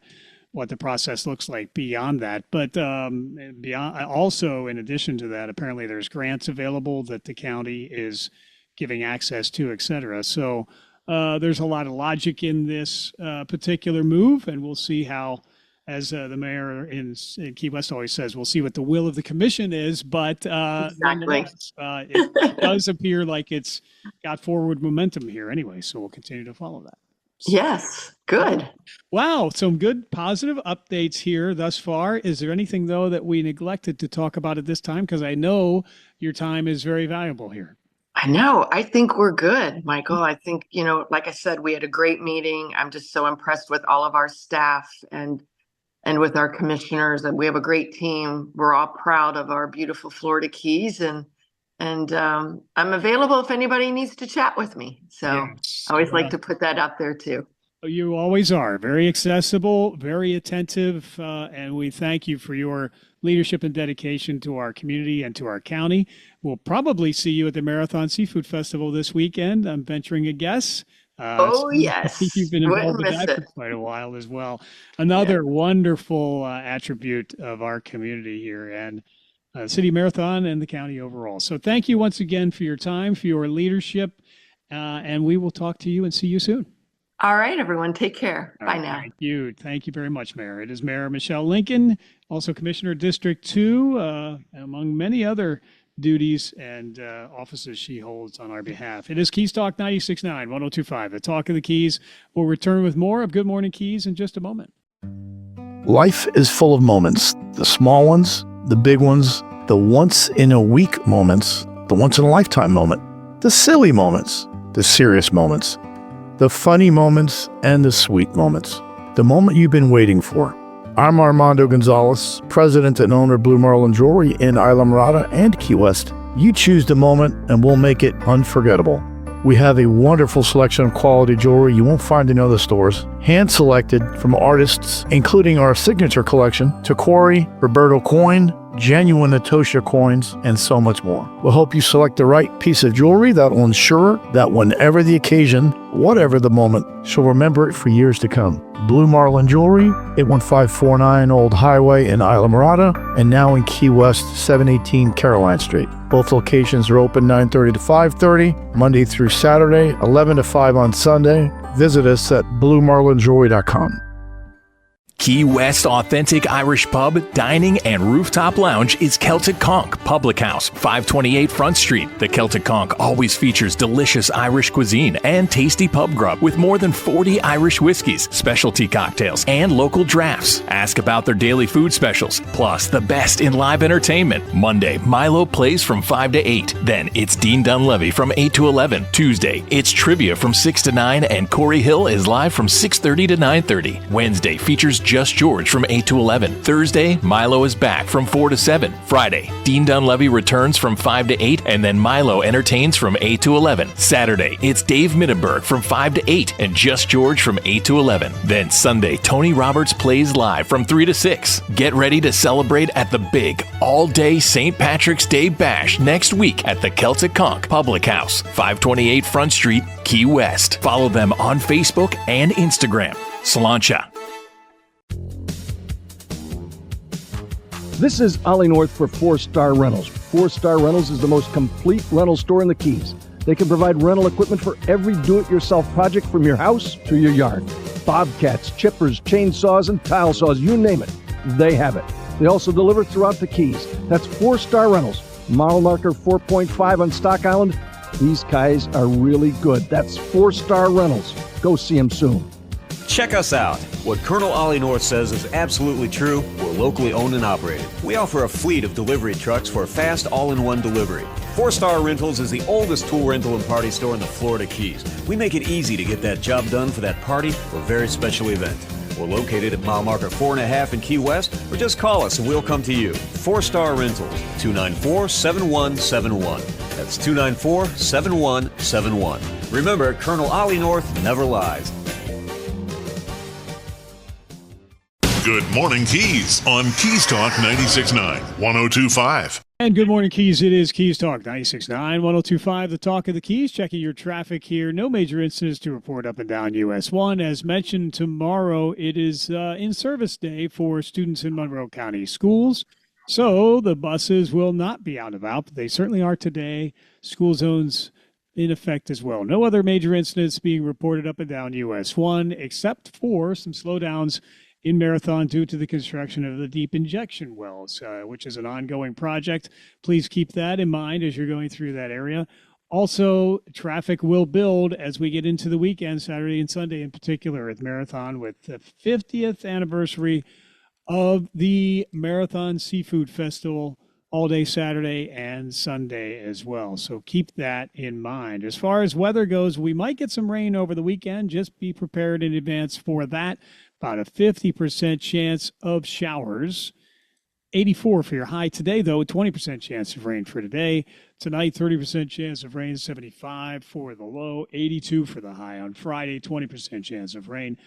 what the process looks like beyond that. But also, in addition to that, apparently there's grants available that the county is giving access to, et cetera. So there's a lot of logic in this particular move, and we'll see how, as the mayor in Key West always says, we'll see what the will of the commission is. But Exactly. It does appear like it's got forward momentum here anyway, so we'll continue to follow that. Yes, good. Wow, some good positive updates here thus far. Is there anything, though, that we neglected to talk about at this time? Because I know your time is very valuable here. I know. I think we're good, Michael. I think, like I said, we had a great meeting. I'm just so impressed with all of our staff and with our commissioners. And we have a great team. We're all proud of our beautiful Florida Keys. And I'm available if anybody needs to chat with me. So yes. I always like to put that out there too. You always are very accessible, very attentive, and we thank you for your leadership and dedication to our community and to our county. We'll probably see you at the Marathon Seafood Festival this weekend. I'm venturing a guess. Yes. You've been involved in that for quite a while as well. Another wonderful attribute of our community here and City Marathon and the county overall. So thank you once again for your time, for your leadership, And we will talk to you and see you soon. All right, everyone. Take care. Bye now. Thank you. Thank you very much, Mayor. It is Mayor Michelle Lincoln, also Commissioner District 2, among many other duties and offices she holds on our behalf. It is Keys Talk 96.9, 102.5, the Talk of the Keys. We'll return with more of Good Morning Keys in just a moment. Life is full of moments, the small ones, the big ones, the once-in-a-week moments, the once-in-a-lifetime moment, the silly moments, the serious moments, the funny moments, and the sweet moments, the moment you've been waiting for. I'm Armando Gonzalez, president and owner of Blue Marlin Jewelry in Islamorada and Key West. You choose the moment and we'll make it unforgettable. We have a wonderful selection of quality jewelry you won't find in other stores, hand-selected from artists, including our signature collection, Tacori, Roberto Coin, genuine Natosha coins, and so much more. We'll help you select the right piece of jewelry that will ensure that whenever the occasion, whatever the moment, she'll remember it for years to come. Blue Marlin Jewelry, 81549 Old Highway in Islamorada, and now in Key West, 718 Caroline Street. Both locations are open 9:30 to 5:30, Monday through Saturday, 11 to 5 on Sunday. Visit us at bluemarlinjewelry.com. Key West authentic Irish pub, dining, and rooftop lounge is Celtic Conch Public House, 528 Front Street. The Celtic Conch always features delicious Irish cuisine and tasty pub grub with more than 40 Irish whiskeys, specialty cocktails, and local drafts. Ask about their daily food specials, plus the best in live entertainment. Monday, Milo plays from 5 to 8. Then it's Dean Dunleavy from 8 to 11. Tuesday, it's trivia from 6 to 9, and Corey Hill is live from 6:30 to 9:30. Wednesday features Just George from 8 to 11. Thursday, Milo is back from 4 to 7. Friday, Dean Dunleavy returns from 5 to 8, and then Milo entertains from 8 to 11. Saturday, it's Dave Mittenberg from 5 to 8, and Just George from 8 to 11. Then Sunday, Tony Roberts plays live from 3 to 6. Get ready to celebrate at the big all-day St. Patrick's Day Bash next week at the Celtic Conch Public House, 528 Front Street, Key West. Follow them on Facebook and Instagram. Sláinte. This is Ollie North for 4-Star Rentals. 4-Star Rentals is the most complete rental store in the Keys. They can provide rental equipment for every do-it-yourself project from your house to your yard. Bobcats, chippers, chainsaws, and tile saws, you name it, they have it. They also deliver throughout the Keys. That's 4-Star Rentals. Model marker 4.5 on Stock Island. These guys are really good. That's 4-Star Rentals. Go see them soon. Check us out. What Colonel Ollie North says is absolutely true. We're locally owned and operated. We offer a fleet of delivery trucks for fast all-in-one delivery. 4-Star Rentals is the oldest tool rental and party store in the Florida Keys. We make it easy to get that job done for that party or very special event. We're located at mile marker 4.5 in Key West, or just call us and we'll come to you. 4-Star Rentals, 294-7171. That's 294-7171. Remember, Colonel Ollie North never lies. Good Morning Keys on Keys Talk 96.9, 102.5. And Good Morning Keys, it is Keys Talk 96.9, 102.5, the Talk of the Keys. Checking your traffic here. No major incidents to report up and down US 1. As mentioned, tomorrow it is in-service day for students in Monroe County schools. So the buses will not be out and about, but they certainly are today. School zones in effect as well. No other major incidents being reported up and down US 1, except for some slowdowns in Marathon due to the construction of the deep injection wells, which is an ongoing project. Please keep that in mind as you're going through that area. Also, traffic will build as we get into the weekend, Saturday and Sunday in particular at Marathon, with the 50th anniversary of the Marathon Seafood Festival all day Saturday and Sunday as well. So keep that in mind. As far as weather goes, we might get some rain over the weekend. Just be prepared in advance for that. About a 50% chance of showers. 84 for your high today, though. 20% chance of rain for today. Tonight, 30% chance of rain. 75 for the low. 82 for the high on Friday. 20% chance of rain.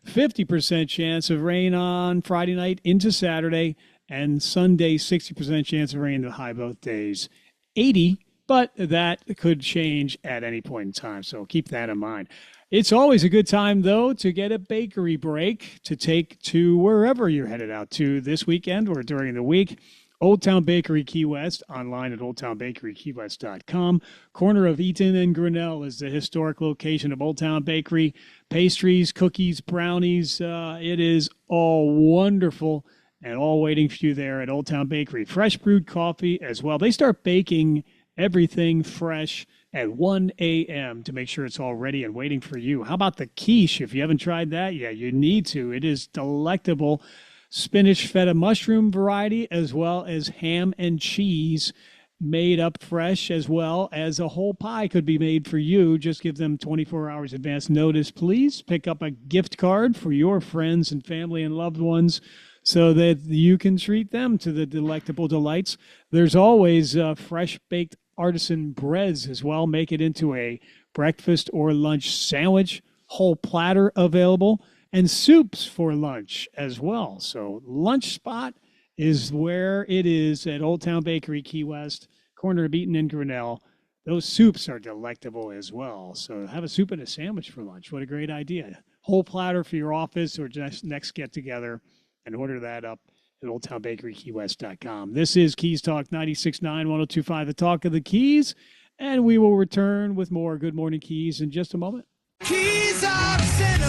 50% chance of rain on Friday night into Saturday. And Sunday, 60% chance of rain. The high both days. 80, but that could change at any point in time. So keep that in mind. It's always a good time, though, to get a bakery break to take to wherever you're headed out to this weekend or during the week. Old Town Bakery Key West, online at oldtownbakerykeywest.com. Corner of Eaton and Grinnell is the historic location of Old Town Bakery. Pastries, cookies, brownies, it is all wonderful and all waiting for you there at Old Town Bakery. Fresh brewed coffee as well. They start baking everything fresh at 1 a.m. to make sure it's all ready and waiting for you. How about the quiche? If you haven't tried that yet, you need to. It is delectable. Spinach feta mushroom variety, as well as ham and cheese made up fresh, as well as a whole pie could be made for you. Just give them 24 hours advance notice, please. Pick up a gift card for your friends and family and loved ones so that you can treat them to the delectable delights. There's always fresh baked artisan breads as well. Make it into a breakfast or lunch sandwich, whole platter available, and soups for lunch as well. So lunch spot is where it is at Old Town Bakery, Key West, corner of Eaton and Grinnell. Those soups are delectable as well. So have a soup and a sandwich for lunch. What a great idea. Whole platter for your office or just next get-together, and order that up at oldtownbakerykeywest.com. This is Keys Talk 96.9, 102.5, the Talk of the Keys, and we will return with more Good Morning Keys in just a moment. Keys Auto Center.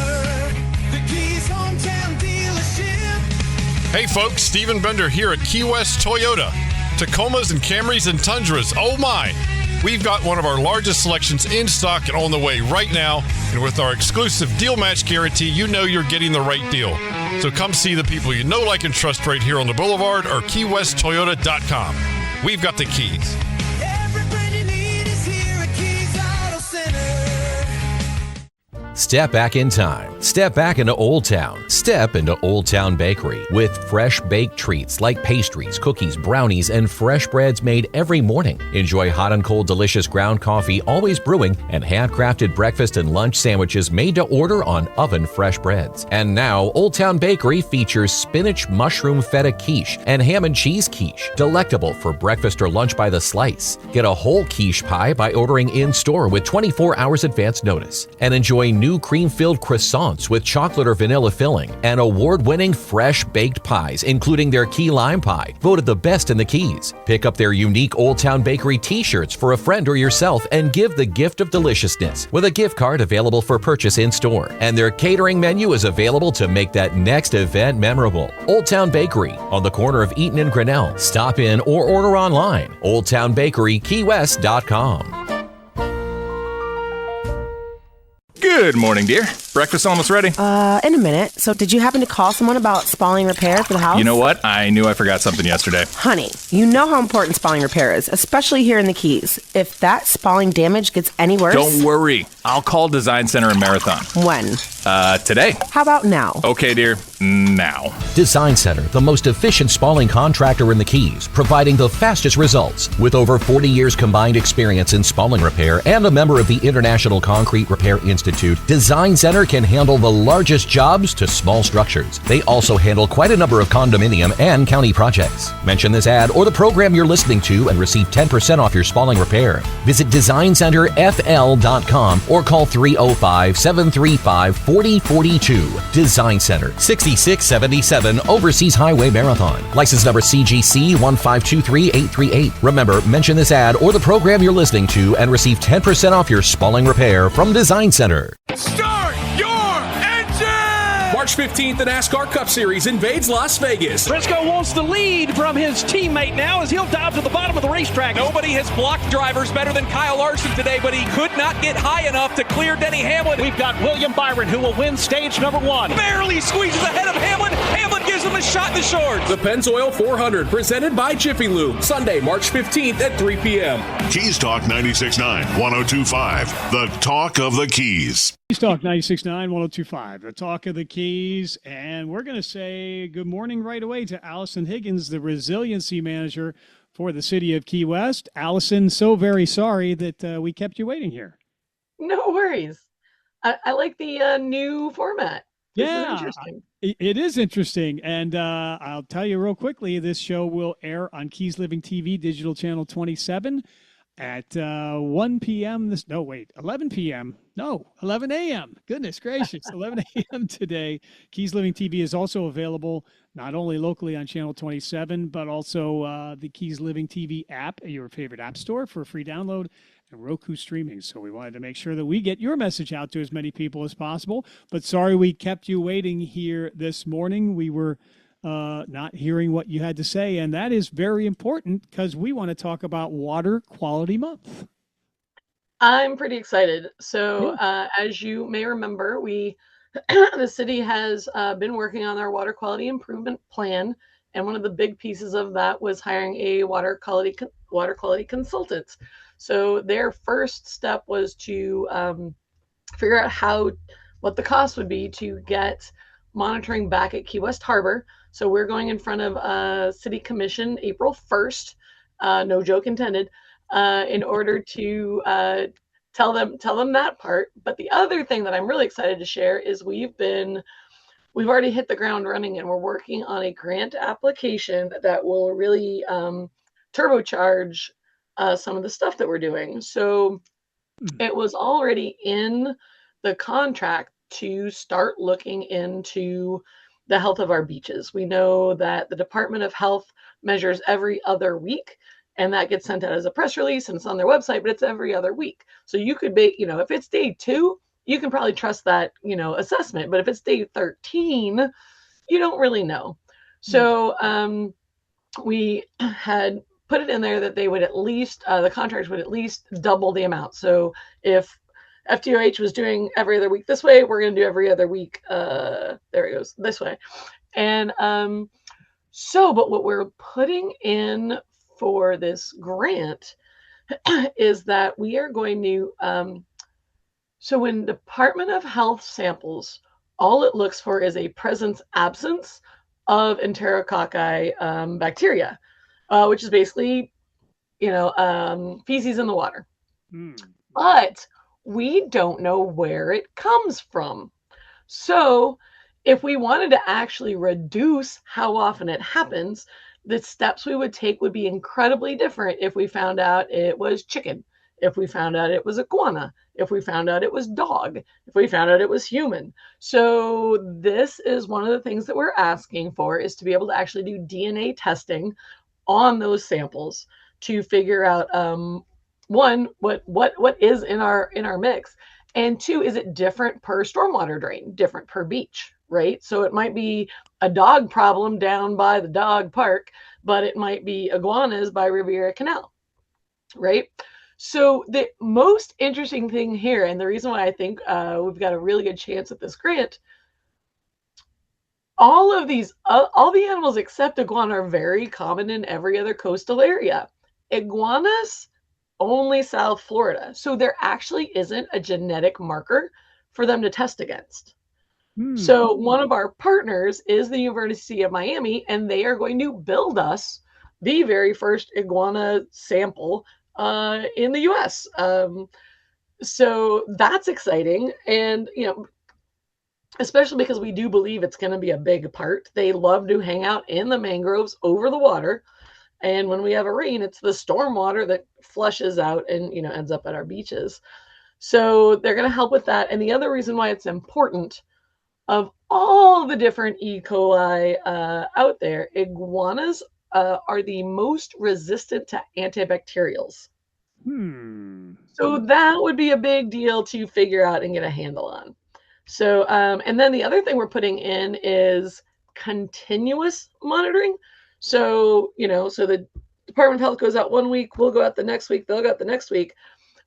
Hometown dealership. Hey folks, Stephen Bender here at Key West Toyota. Tacomas and Camrys and Tundras, oh my! We've got one of our largest selections in stock and on the way right now. And with our exclusive deal match guarantee, you know you're getting the right deal. So come see the people you know, like, and trust right here on the Boulevard or KeyWestToyota.com. We've got the keys. Everything you need is here at Keys Auto Center. Step back in time. Step back into Old Town. Step into Old Town Bakery with fresh baked treats like pastries, cookies, brownies, and fresh breads made every morning. Enjoy hot and cold delicious ground coffee always brewing and handcrafted breakfast and lunch sandwiches made to order on oven fresh breads. And now Old Town Bakery features spinach mushroom feta quiche and ham and cheese quiche, delectable for breakfast or lunch by the slice. Get a whole quiche pie by ordering in-store with 24 hours advance notice. And enjoy new cream-filled croissants with chocolate or vanilla filling and award-winning fresh baked pies, including their key lime pie, voted the best in the Keys. Pick up their unique Old Town Bakery t-shirts for a friend or yourself and give the gift of deliciousness with a gift card available for purchase in-store. And their catering menu is available to make that next event memorable. Old Town Bakery on the corner of Eaton and Grinnell. Stop in or order online. oldtownbakerykeywest.com. Good morning, dear. Breakfast almost ready? In a minute. So did you happen to call someone about spalling repair for the house? You know what? I knew I forgot something yesterday. Honey, you know how important spalling repair is, especially here in the Keys. If that spalling damage gets any worse... Don't worry. I'll call Design Center in Marathon. When? Today. How about now? Okay, dear. Now. Design Center, the most efficient spalling contractor in the Keys, providing the fastest results. With over 40 years combined experience in spalling repair and a member of the International Concrete Repair Institute, Design Center can handle the largest jobs to small structures. They also handle quite a number of condominium and county projects. Mention this ad or the program you're listening to and receive 10% off your spalling repair. Visit DesignCenterFL.com or call 305-735-4042. Design Center, 6677 Overseas Highway Marathon. License number CGC 1523838. Remember, mention this ad or the program you're listening to and receive 10% off your spalling repair from Design Center. Start your engine! March 15th, the NASCAR Cup Series invades Las Vegas. Briscoe wants the lead from his teammate now as he'll dive to the bottom of the racetrack. Nobody has blocked drivers better than Kyle Larson today, but he could not get high enough to clear Denny Hamlin. We've got William Byron, who will win stage number 1. Barely squeezes ahead of Hamlin. Hamlin gives him a shot in the shorts. The Pennzoil 400, presented by Jiffy Lube. Sunday, March 15th at 3 p.m. Keys Talk 96.9, 102.5, the Talk of the Keys. Keys Talk 96.9, 102.5, the Talk of the Keys. And we're going to say good morning right away to Alison Higgins, the Resiliency Manager for the city of Key West. Alison, so very sorry that we kept you waiting here. No worries. I like the new format. This is interesting. It is interesting. And I'll tell you real quickly, this show will air on Keys Living TV, Digital Channel 27, at 1 p.m. 11 p.m. No, 11 a.m. Goodness gracious, 11 a.m. today. Keys Living TV is also available not only locally on Channel 27, but also the Keys Living TV app at your favorite app store for a free download and Roku streaming. So we wanted to make sure that we get your message out to as many people as possible. But sorry we kept you waiting here this morning. We were not hearing what you had to say, and that is very important because we want to talk about Water Quality Month. I'm pretty excited. So, as you may remember, the city has been working on our water quality improvement plan, and one of the big pieces of that was hiring a water quality consultant. So, their first step was to figure out what the cost would be to get monitoring back at Key West Harbor. So we're going in front of City Commission April 1st, no joke intended, in order to tell them that part. But the other thing that I'm really excited to share is we've already hit the ground running, and we're working on a grant application that will really turbocharge some of the stuff that we're doing. So it was already in the contract to start looking into the health of our beaches. We know that the Department of Health measures every other week, and that gets sent out as a press release, and it's on their website, but it's every other week. So you could be, if it's day 2, you can probably trust that, assessment. But if it's day 13, you don't really know. So we had put it in there that they would at least, the contractors would at least double the amount. So if FDOH was doing every other week this way, we're going to do every other week. There it goes, this way. And but what we're putting in for this grant is that we are going to, so when Department of Health samples, all it looks for is a absence of enterococci bacteria, which is basically, feces in the water. But we don't know where it comes from. So if we wanted to actually reduce how often it happens, the steps we would take would be incredibly different if we found out it was chicken, if we found out it was iguana, if we found out it was dog, if we found out it was human. So this is one of the things that we're asking for, is to be able to actually do DNA testing on those samples to figure out, one, what is in our mix, and two, is it different per stormwater drain, different per beach, right? So it might be a dog problem down by the dog park, but it might be iguanas by Riviera Canal, right? So the most interesting thing here, and the reason why I think we've got a really good chance at this grant, all the animals except iguana are very common in every other coastal area. Iguanas, only South Florida. So there actually isn't a genetic marker for them to test against. So one of our partners is the University of Miami, and they are going to build us the very first iguana sample in the US. So that's exciting. And, especially because we do believe it's going to be a big part. They love to hang out in the mangroves over the water. And when we have a rain, it's the storm water that flushes out and, ends up at our beaches. So they're going to help with that. And the other reason why it's important, of all the different E. coli out there, iguanas are the most resistant to antibacterials. So that would be a big deal to figure out and get a handle on. So, and then the other thing we're putting in is continuous monitoring. So, so the Department of Health goes out one week, we'll go out the next week, they'll go out the next week.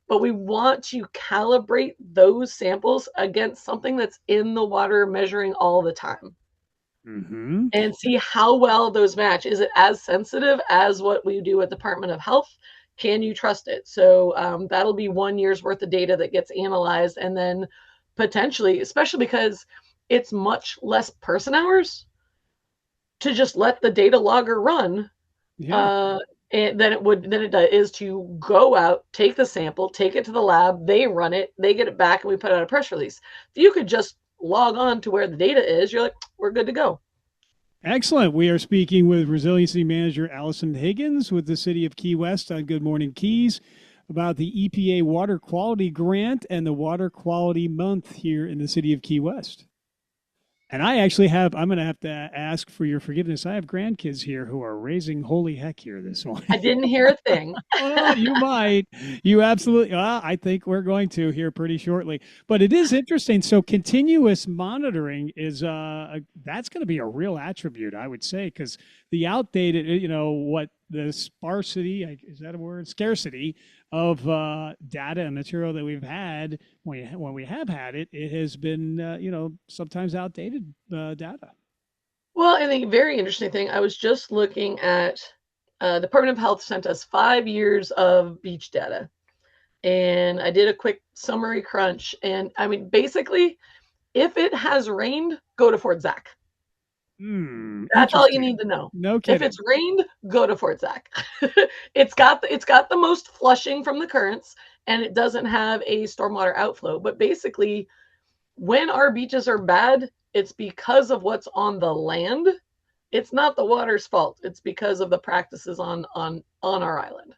But we want to calibrate those samples against something that's in the water measuring all the time. And see how well those match. Is it as sensitive as what we do at Department of Health? Can you trust it? So that'll be 1 year's worth of data that gets analyzed, and then potentially, especially because it's much less person hours to just let the data logger run, and than it is to go out, take the sample, take it to the lab, they run it, they get it back, and we put out a press release. If you could just log on to where the data is, you're like, we're good to go. Excellent. We are speaking with Resiliency Manager Alison Higgins with the City of Key West on Good Morning Keys. about the EPA Water Quality Grant and the Water Quality Month here in the city of Key West. And I actually I'm going to have to ask for your forgiveness. I have grandkids here who are raising holy heck here this morning. I didn't hear a thing. Oh, you might. You absolutely. I think we're going to here pretty shortly. But it is interesting. So continuous monitoring is that's going to be a real attribute, I would say, because the outdated, what the sparsity, is that a word? Scarcity of data and material that we've had when we have had it, it has been, sometimes outdated data. Well, I think a very interesting thing. I was just looking at Department of Health sent us 5 years of beach data, and I did a quick summary crunch. And I mean, basically, if it has rained, go to Fort Zach. That's all you need to know. No kidding. If it's rained, go to Fort Zach. It's got the most flushing from the currents, and it doesn't have a stormwater outflow. But basically, when our beaches are bad, it's because of what's on the land. It's not the water's fault. It's because of the practices on our island.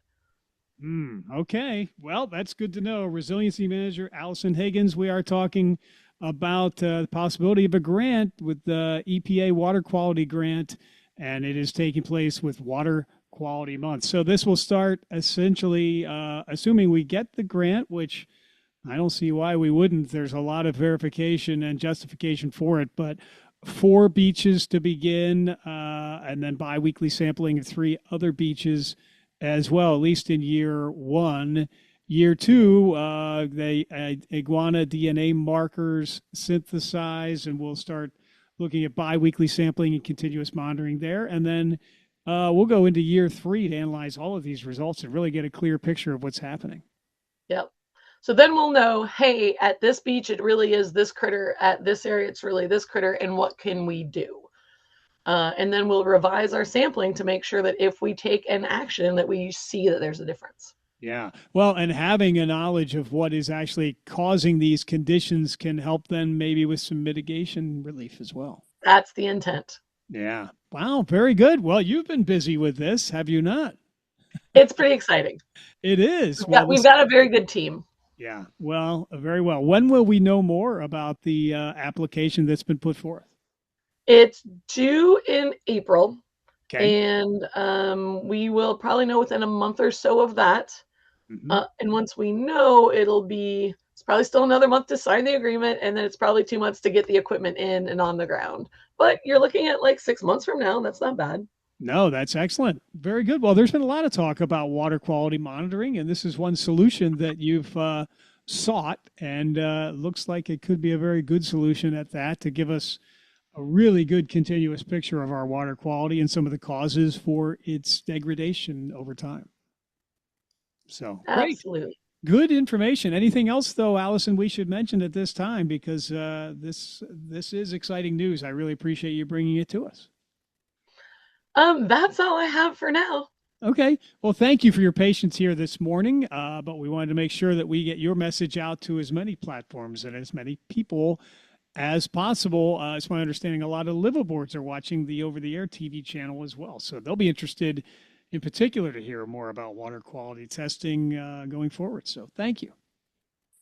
Okay. Well, that's good to know. Resiliency Manager Alison Higgins, we are talking about the possibility of a grant with the EPA Water Quality Grant, and it is taking place with Water Quality Month. So this will start essentially, assuming we get the grant, which I don't see why we wouldn't. There's a lot of verification and justification for it, but 4 beaches to begin, and then biweekly sampling of 3 other beaches as well, at least in year 1. Year 2, they iguana DNA markers synthesized, and we'll start looking at biweekly sampling and continuous monitoring there. And then we'll go into year 3 to analyze all of these results and really get a clear picture of what's happening. Yep. So then we'll know, hey, at this beach, it really is this critter. At this area, it's really this critter. And what can we do? And then we'll revise our sampling to make sure that if we take an action, that we see that there's a difference. Yeah. Well, and having a knowledge of what is actually causing these conditions can help then maybe with some mitigation relief as well. That's the intent. Yeah. Wow. Very good. Well, you've been busy with this, have you not? It's pretty exciting. It is. We've got a very good team. Yeah. Well, very well. When will we know more about the application that's been put forth? It's due in April. Okay. And we will probably know within a month or so of that. And once we know, it's probably still another month to sign the agreement, and then it's probably 2 months to get the equipment in and on the ground. But you're looking at like 6 months from now. That's not bad. No, that's excellent. Very good. Well, there's been a lot of talk about water quality monitoring, and this is one solution that you've sought, and looks like it could be a very good solution at that to give us a really good continuous picture of our water quality and some of the causes for its degradation over time. So absolutely good information. Anything else, though, Alison, we should mention at this time, because this is exciting news. I really appreciate you bringing it to us. That's all I have for now. Okay. Well, thank you for your patience here this morning. But we wanted to make sure that we get your message out to as many platforms and as many people as possible. It's my understanding a lot of liveaboards are watching the over-the-air TV channel as well. So they'll be interested in particular to hear more about water quality testing going forward. So thank you.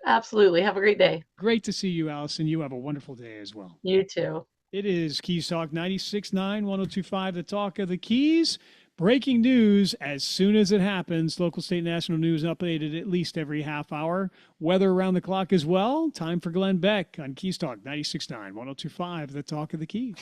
Absolutely. Have a great day. Great to see you, Alison. You have a wonderful day as well. You too. It is Keys Talk 96.9, 102.5, the talk of the Keys. Breaking news as soon as it happens. Local, state, national news updated at least every half hour. Weather around the clock as well. Time for Glenn Beck on Keys Talk 96.9, 102.5, the talk of the Keys.